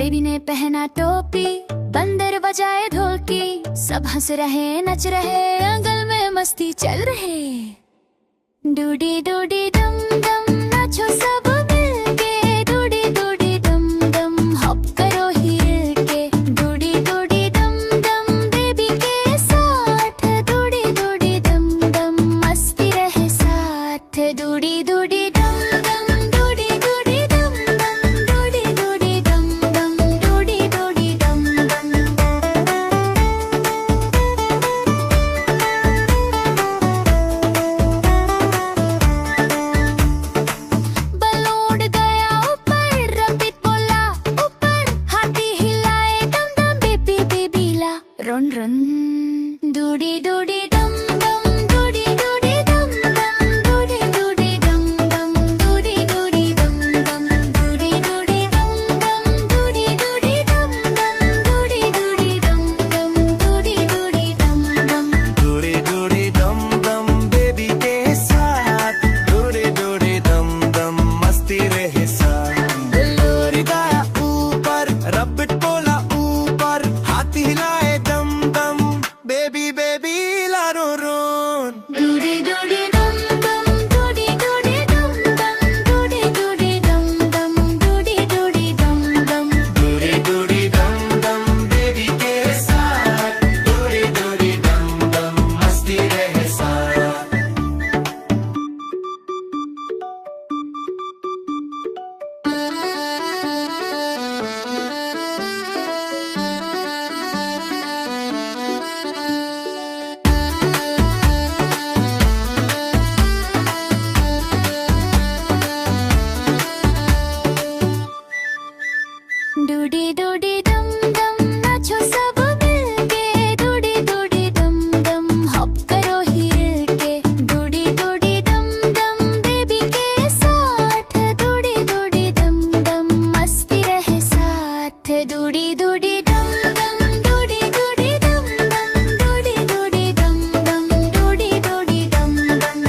Baby ने पहना टोपी, बंदर बजाए ढोलकी, सब हंस रहे नच रहे, आंगन में मस्ती चल रहे। डूडी डूडी डम डम नाचो सब मिलके, डूडी डूडी डम डम हॉप करो हिल के। डूडी डूडी डम डम बेबी के साथ, डूडी डूडी डम डम मस्ती रहे साथ। डूडी डूडी डम डम डूडी डूडी डम डम डूडी डूडी डम डम डूडी डूडी डम डम। बलून गया ऊपर, रबिट बोला ऊपर, हाथी हिलाए डम डम बेबी बेबी ला रन रन। डूडी डूडी डम डम डूडी डूडी डम डम डूडी डूडी डम डम डूडी डूडी डम डम डूडी डूडी डम डम डूडी डूडी डम डम डूडी डूडी डम डम डूडी डूडी डम डम। डूडी डूडी डम डम बेबी के साथ, डूडी डूडी डम डम मस्ती रहे साथ। बलून गया ऊपर, रबिट बोला ऊपर, हाथी हिलाए डम डम बेबी बेबी ला रो रोन। डूडी डूडी डम डम डूडी डूडी डम डम डूडी डूडी डम डम डूडी डूडी डम डम। डूडी डूडी डम डम बेबी के साथ, डूडी डूडी डम डम मस्ती रहे साथ। डूडी डूडी डम डम नाचो सब मिलके, डूडी डूडी डम डम हॉप करो हिल के। डूडी डूडी डम डम बेबी के साथ, डूडी डूडी डम डम मस्ती रहे साथ। डूडी डूडी डम डम डूडी डूडी डम डम डूडी डूडी डम डम डूडी डूडी डम डम।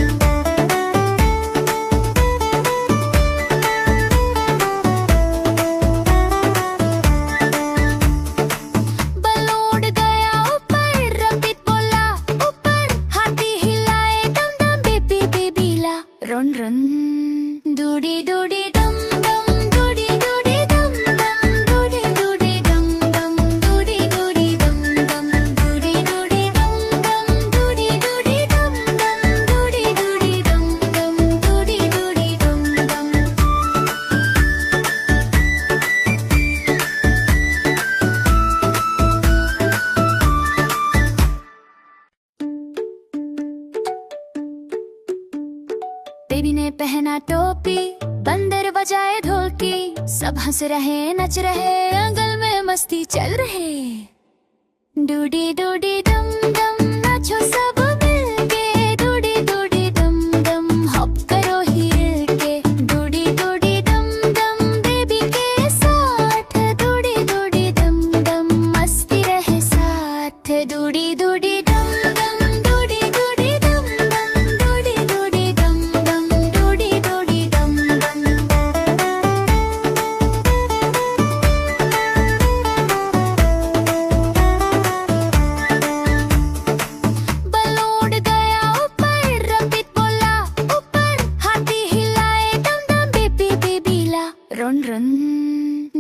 बलून गया ऊपर, रबिट बोला ऊपर, हाथी हिलाए डम डम बेबी बेबी ला रन रन। डूडी डूडी डम डम डूडी डूडी डम डम डूडी डूडी डम डम डूडी डूडी डम डम डूडी डूडी डम डम डूडी डूडी डम डम डूडी डूडी डम डम डूडी डूडी डम डम। बेबी ने पहना टोपी, बंदर बजाए ढोलकी, सब हंस रहे नच रहे, आंगन में मस्ती चल रहे। डूडी डूडी डम डम नाचो सब मिलके, डूडी डूडी डम डम हॉप करो हिल के। डूडी डूडी डम डम बेबी के साथ, डूडी डूडी डम डम मस्ती रहे साथ। डूडी डूडी डम डम डूडी डूडी डम डम डूडी डूडी डम डम डूडी डूडी डम डम। बलून गया ऊपर, रबिट बोला ऊपर, हाथी हिलाए डम डम बेबी बेबी ला रन रन।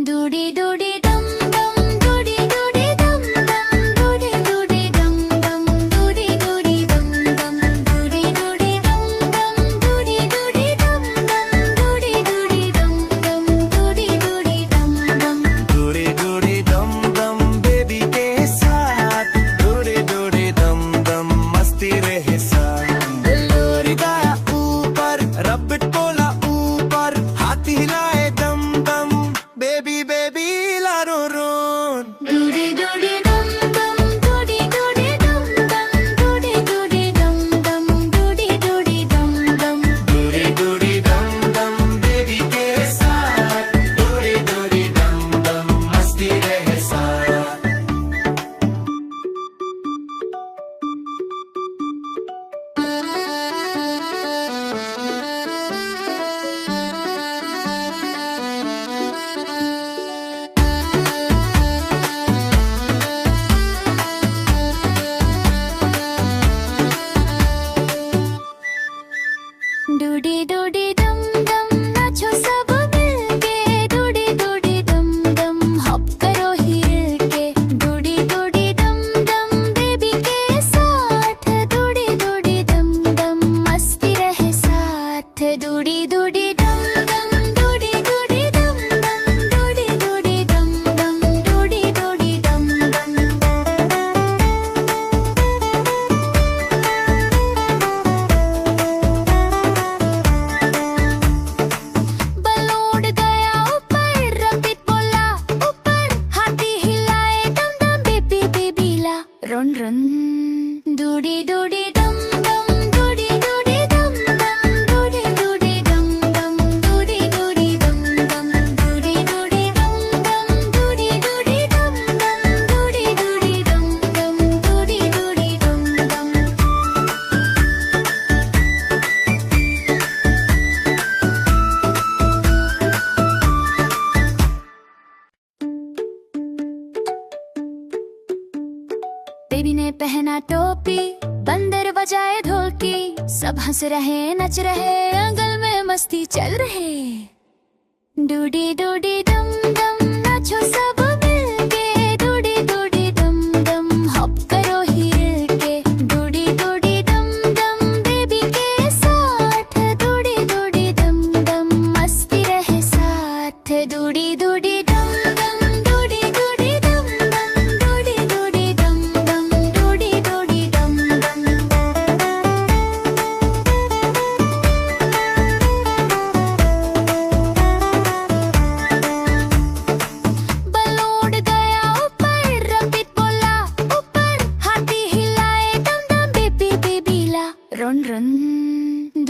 डूडी डूडी डम डम डूडी डूडी डम डम डूडी डूडी डम डम डूडी डूडी डम डम डूडी डूडी डम डम डूडी डूडी डम डम डूडी डूडी डम डम डूडी डूडी डम डम। डूडी डूडी डम डम बेबी के साथ, डूडी डूडी डम डम मस्ती रहे साथ। बलून गया ऊपर, रबिट बोला ऊपर, हाथी हिलाए डम डम बेबी बेबी ला डूडी डम डम डूडी डूडी डम डम डूडी डूडी डम डम डूडी डूडी डम डम बलून गया ऊपर रबिट बोला ऊपर हाथी हिलाए दम दम बेबी बेबी ला रन रन डूडी डूडी डम डम डूडी डूडी डम डम डूडी डूडी डम डम डूडी डूडी डम डम डूडी डूडी डम डम डूडी डूडी डम डम डूडी डूडी डम डम डूडी डूडी डम डम बेबी ने पहना टोपी बंदर बजाए ढोलकी सब हंस रहे नच रहे आंगन में मस्ती चल रहे डूडी डूडी डम डम नाचो सब मिलके डूडी डूडी डम डम हॉप करो हिल के डूडी डूडी डम डम बेबी के साथ डूडी डूडी डम डम मस्ती रहे साथ डूडी डूडी डम डम डूडी डूडी डम डम डूडी डूडी डम डम डूडी डूडी डम डम बलून गया ऊपर रबिट बोला ऊपर हाथी हिलाए दम दम बेबी बेबी ला रन रन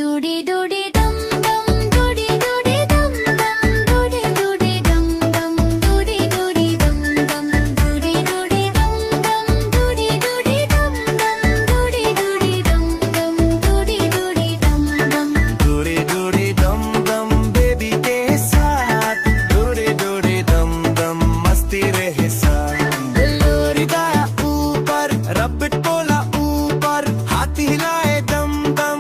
डूडी डूडी डम डम डूडी डूडी डम डम डूडी डूडी डम डम डूडी डूडी डम डम डूडी डूडी डम डम डूडी डूडी डम डम डूडी डूडी डम डम डूडी डूडी डम डम डूडी डूडी डम डम बेबी के साथ डूडी डूडी डम डम मस्ती रहे साथ बलून गया ऊपर रबिट बोला ऊपर हाथी हिलाए दम दम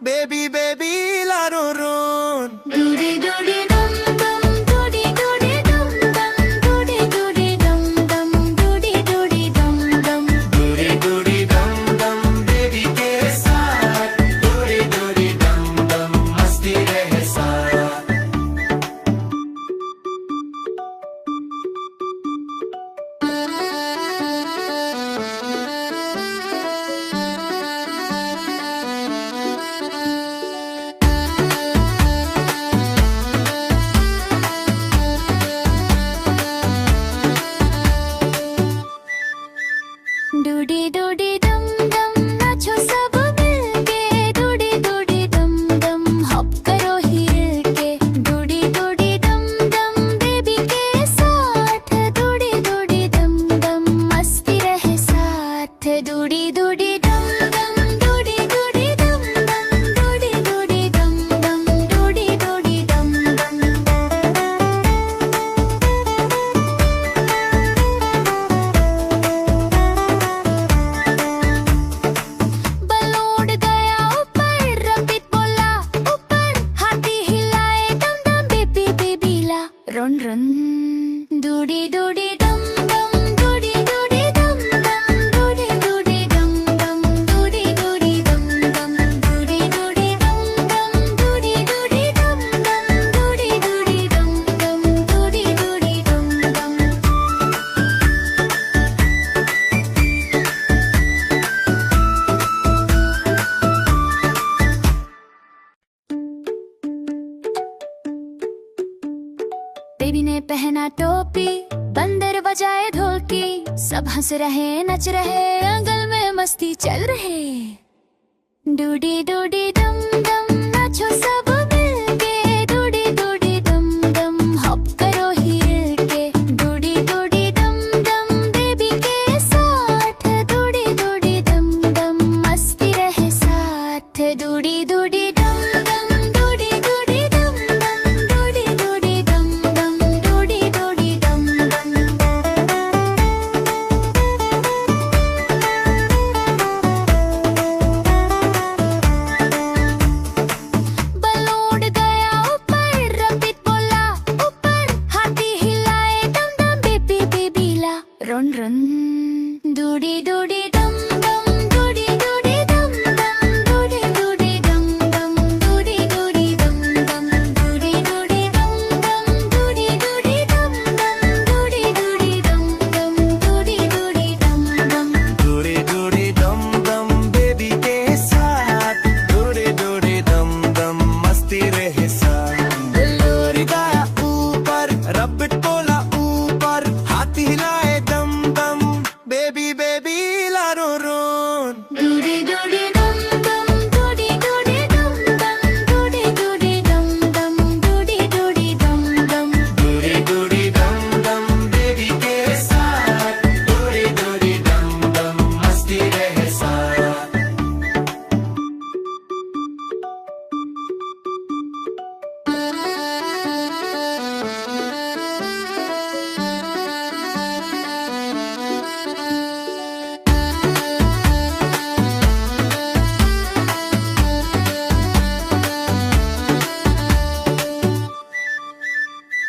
बेबी बेबी ला रो रोन डूडी डूडी डम डम डूडी डूडी डम डम डूडी डूडी डम डम डूडी डूडी डम डम डूडी डूडी डम डम बेबी के साथ डूडी डूडी डम डम मस्ती रहे साथ डूडी डूडी डम डम नाचो सब मिलके डूडी डूडी डम डम हॉप करो हिल के डूडी डूडी डम डम बेबी के साथ डूडी डूडी डम डम मस्ती रहे साथ डूडी डूडी डम डम डूडी डूडी डम डम डूडी डूडी डम डम डूडी डूडी डम डम बलून गया ऊपर रबिट बोला ऊपर हाथी हिलाए दम दम बेबी बेबी ला रन रन डूडी डूडी डम डम डूडी डूडी डम डम डूडी डूडी डम डम डूडी डूडी डम डम डूडी डूडी डम डम डूडी डूडी डम डम डूडी डूडी डम डम डूडी डूडी डम डम बेबी ने पहना टोपी बंदर बजाए ढोलकी सब हंस रहे नच रहे आंगन में मस्ती चल रहे डूडी डूडी डम डम नाचो सब मिलके डूडी डूडी डम डम हॉप करो हिल के डूडी डूडी डम डम बेबी के साथ डूडी डूडी डम डम मस्ती रहे साथ डूडी डूडी डम डम डूडी डूडी डम डम डूडी डूडी डम डम डूडी डूडी डम डम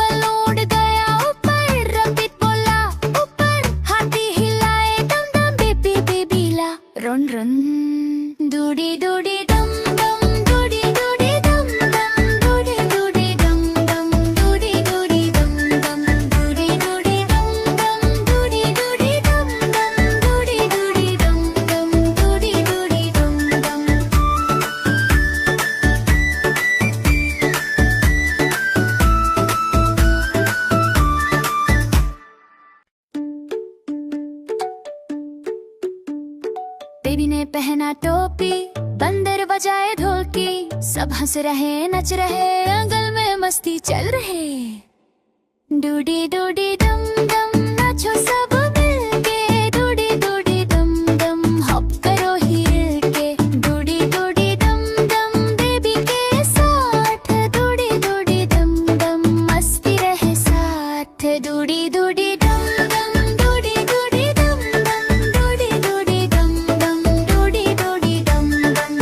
बलून गया ऊपर, रबिट बोला ऊपर, हाथी हिलाए दम दम बेबी बेबी ला। रन रन दूडी दूडी दम दम, दूडी दूडी दम दम, दूडी दूडी दम दम, दूडी दूडी दम दम, दूडी दूडी दम दम, दूडी दूडी दम दम, दूडी दूडी दम दम, दूडी दूडी दम दम। बेबी ने पहना टोपी, बंदर बजाए ढोलकी, सब हंस रहे नच रहे, आंगन में मस्ती चल रहे। डूडी डूडी दम दम नाचो सब मिलके, डूडी डूडी दम दम हॉप करो हिल के, डूडी डूडी दम दम बेबी के साथ, डूडी डूडी दम दम मस्ती रहे साथ, डूडी डूडी दम दम, डूडी डूडी दम दम, डूडी डूडी दम दम, डूडी डूडी दम दम।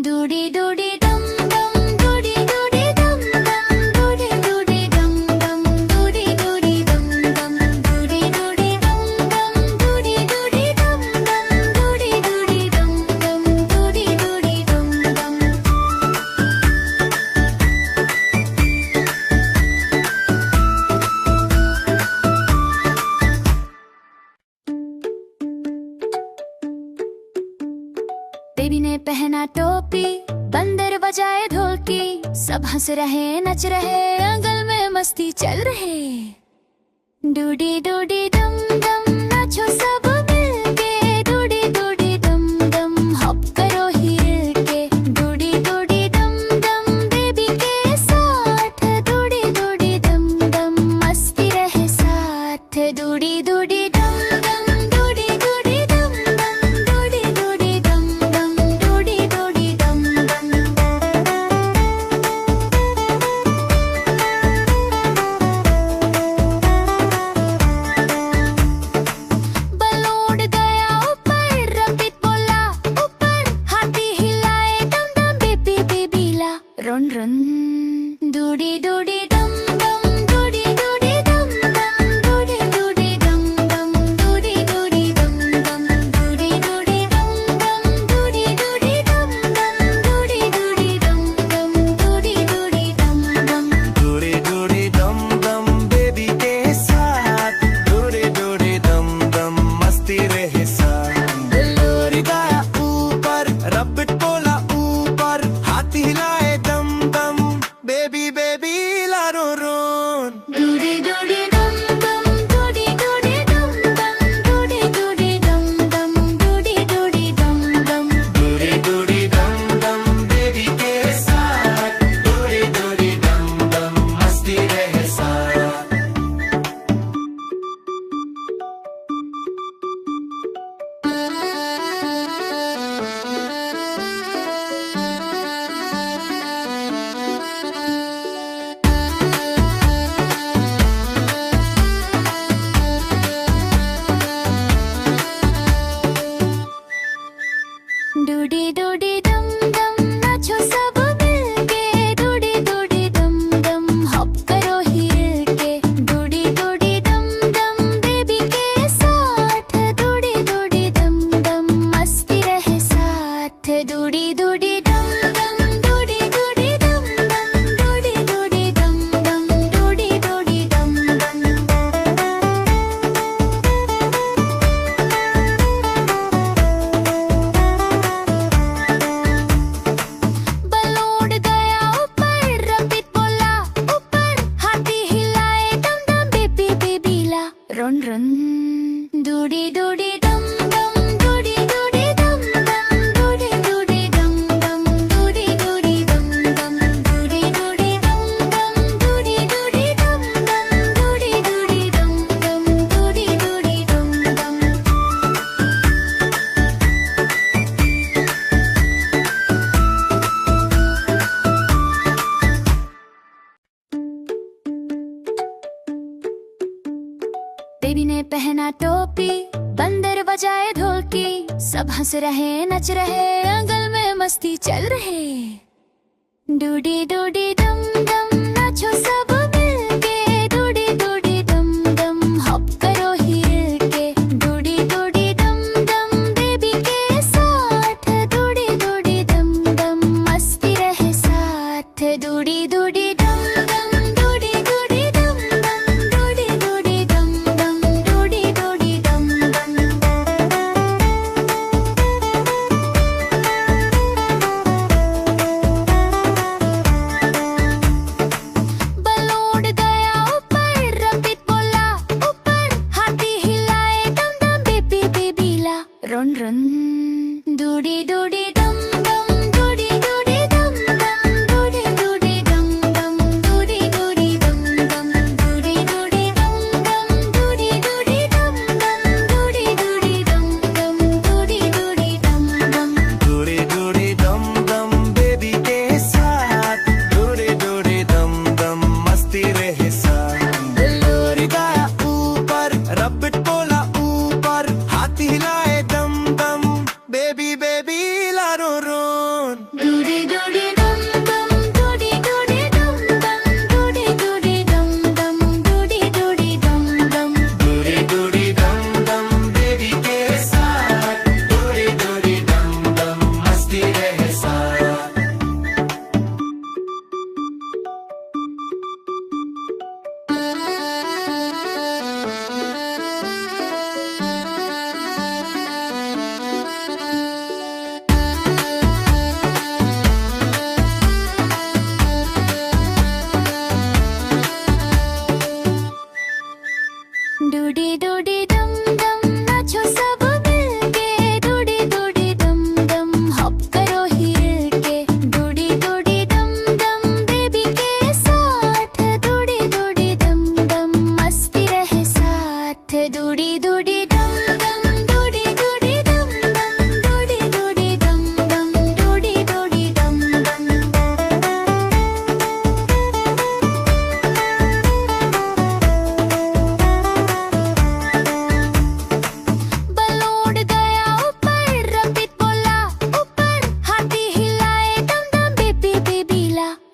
डूडी डूडी डम डम डूडी डूडी डम डम डूडी डूडी डम डम डूडी डूडी डम डम डूडी डूडी डम डम डूडी डूडी डम डम डूडी डूडी डम डम डूडी डूडी डम डम। बेबी ने पहना टोपी, बंदर बजाए ढोलकी, सब हंस रहे नच रहे, आंगन में मस्ती चल रहे। डूडी डूडी डम डम नाचो सब मिलके, डूडी डूडी डम डम हॉप करो हिल के, डूडी डूडी डम डम बेबी के साथ, डूडी डूडी डम डम मस्ती रहे साथ, डूडी डूडी डम डम डूडी डूडी डम डम डूडी डूडी डम डम डूडी डूडी डम डम। बलून गया ऊपर, रबिट बोला ऊपर, हाथी हिलाए दम दम बेबी बेबीला, रन रन डूडी डूडी डम डम डूडी डूडी डम डम डूडी डूडी डम डम डूडी डूडी डम डम डूडी डूडी डम डम डूडी डूडी डम डम डूडी डूडी डम डम डूडी डूडी डम डम। डूडी डूडी डम डम बेबी के साथ, डूडी डूडी डम डम मस्ती रहे साथ। बलोरी गाया ऊपर, रबिट बोला ऊपर, हाथी हिलाए दम दम बेबी बेबी लारो रोन। डूडी डूडी डम डम डूडी डूडी डम डम डूडी डूडी डम डम डूडी डूडी डम डम। डूडी डूडी डम डम बेबी के साथ, डूडी डूडी डम डम मस्ती रहे साथ। डूडी डूडी डम डम नाचो सब मिलके, डूडी डूडी डम डम हॉप करो हिल के, डूडी डूडी डम डम बेबी के साथ, डूडी डूडी डम डम मस्ती रहे साथ, डूडी डूडी डम डम डूडी डूडी डम डम डूडी डूडी डम डम डूडी डूडी डम डम। बलून गया ऊपर, रबिट बोला ऊपर, हाथी हिलाए दम दम बेबी बेबीला, रन रन डूडी डूडी डम डम डूडी डूडी डम डम डूडी डूडी डम डम डूडी डूडी डम डम डूडी डूडी डम डम डूडी डूडी डम डम डूडी डूडी डम डम डूडी डूडी डम डम। बेबी ने पहना टोपी, बंदर बजाए ढोलकी, सब हंस रहे नच रहे, आंगन में मस्ती चल रहे। डूडी डूडी डम डम नाचो सब मिलके, डूडी डूडी डम डम हॉप करो हिल के, डूडी डूडी डम डम बेबी के साथ, डूडी डूडी डम डम मस्ती रहे साथ, डूडी डूडी डम डम डूडी डूडी डम डम डूडी डूडी डम डम डूडी डूडी डम डम।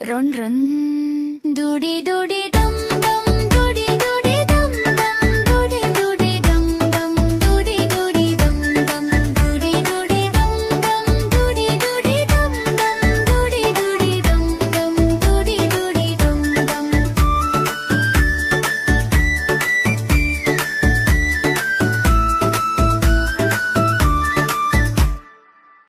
run run, doody doody